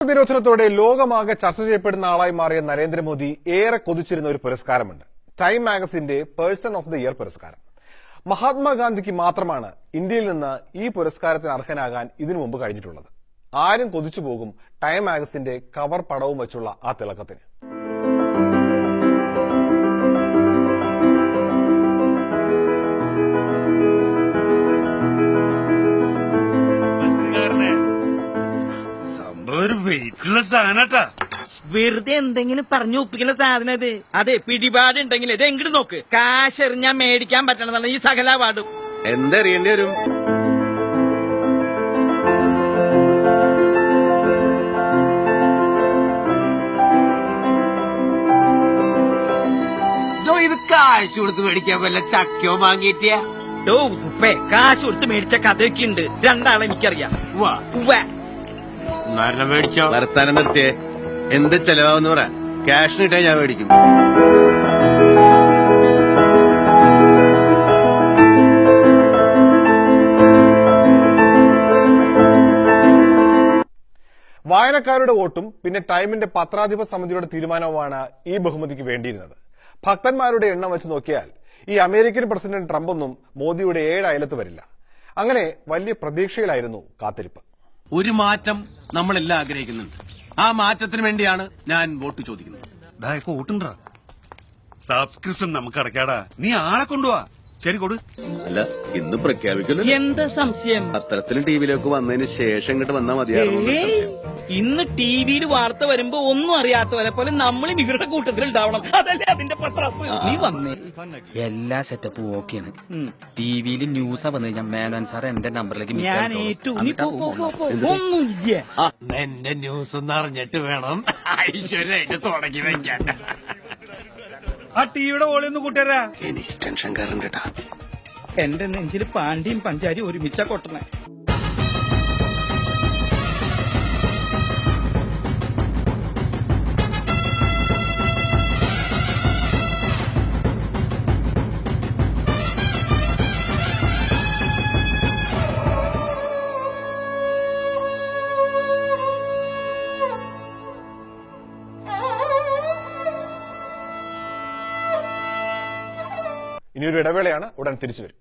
നിരോധനത്തോടെ ലോകമാകെ ചർച്ച ചെയ്യപ്പെടുന്ന ആളായി മാറിയ നരേന്ദ്രമോദി ഏറെ കൊതിച്ചിരുന്ന ഒരു പുരസ്കാരമുണ്ട്. Time മാഗസിന്റെ person of the year പുരസ്കാരം. മഹാത്മാഗാന്ധിക്ക് മാത്രമാണ് ഇന്ത്യയിൽ നിന്ന് ഈ പുരസ്കാരത്തിന് അർഹനാകാൻ ഇതിനു മുമ്പ് കഴിഞ്ഞിട്ടുള്ളത്. ആരും കൊതിച്ചു പോകും ടൈം മാഗസിന്റെ കവർ പടവും വെച്ചുള്ള ആ തിളക്കത്തിന്. വെറുതെ എന്തെങ്കിലും പറഞ്ഞു ഒപ്പിക്കുന്ന സാധനം അത്. അതെ, പിടിപാടുണ്ടെങ്കിൽ ഇത് എങ്ങോട്ട് നോക്ക്. കാശെറിഞ്ഞാൽ മേടിക്കാൻ പറ്റണമെന്നാണ് ഈ സകല പാടും. എന്തറിയേണ്ടി വരും? ഇത് കാശ് കൊടുത്ത് മേടിക്കാൻ വല്ല ചക്കയോ വാങ്ങിയിട്ടിയാ? കാശ് കൊടുത്ത് മേടിച്ച കഥയൊക്കെ ഉണ്ട്. രണ്ടാളെ എനിക്കറിയാം. മേടിച്ചോ? വർത്താനം നിർത്തിയേ. എന്ത് ചെലവാന്ന് പറ. ക്യാഷിനിട്ടേ ഞാൻ മേടിക്കും. വായനക്കാരുടെ വോട്ടും പിന്നെ ടൈമിന്റെ പത്രാധിപ സമിതിയുടെ തീരുമാനവുമാണ് ഈ ബഹുമതിക്ക് വേണ്ടിയിരുന്നത്. ഭക്തന്മാരുടെ എണ്ണം വെച്ച് നോക്കിയാൽ ഈ അമേരിക്കൻ പ്രസിഡന്റ് ട്രംപൊന്നും മോദിയുടെ 7 അയലത്ത് വരില്ല. അങ്ങനെ വലിയ പ്രതീക്ഷയിലായിരുന്നു കാത്തിരിപ്പ്. ഒരു മാറ്റം നമ്മളെല്ലാം ആഗ്രഹിക്കുന്നുണ്ട്. ആ മാറ്റത്തിന് വേണ്ടിയാണ് ഞാൻ വോട്ട് ചോദിക്കുന്നത്. വോട്ടുണ്ടാ? സബ്സ്ക്രിപ്ഷൻ നമുക്ക് അടയ്ക്കാടാ. നീ ആളെ കൊണ്ടുപോവാ. ശരി, കൊടു. അല്ല, ഇന്ന് പ്രഖ്യാപിക്കുന്നു. എന്താ സംശയം? പത്രത്തിലും ടിവിയിലൊക്കെ വന്നതിന് ശേഷം ഇങ്ങോട്ട് വന്നാൽ മതിയായിരുന്നു. ഇന്ന് ടിവിയിൽ വാർത്ത വരുമ്പോ ഒന്നും അറിയാത്തവരെ പോലെ നമ്മളും ഇവരുടെ കൂട്ടത്തിൽ ഉണ്ടാവണം. അതല്ലേ അതിന്റെ പത്രാസ്. നീ വന്നേ. എല്ലാ സെറ്റപ്പും ഓക്കെയാണ്. ടിവിയിൽ ന്യൂസാ വന്നു കഴിഞ്ഞാൽ മേനോൻ സാർ എന്റെ നമ്പറിലേക്ക് ഞാൻ ഏറ്റു. ഒന്നുമില്ല. എന്റെ ന്യൂസ് ഒന്ന് അറിഞ്ഞിട്ട് വേണം ഐശ്വര്യായിട്ട് തുടങ്ങി വെക്കാൻ. ആ ടിവിയുടെ ഓളിയൊന്ന് കൂട്ടുകാരാ. എനിക്ക് ടെൻഷൻ കാരണം കേട്ടാ. എന്റെ നെഞ്ചിൽ പാണ്ടിയും പഞ്ചാരിയും ഒരുമിച്ച കൊട്ടണേ. ഇനിയൊരു ഇടവേളയാണ്, ഉടൻ തിരിച്ചു വരും.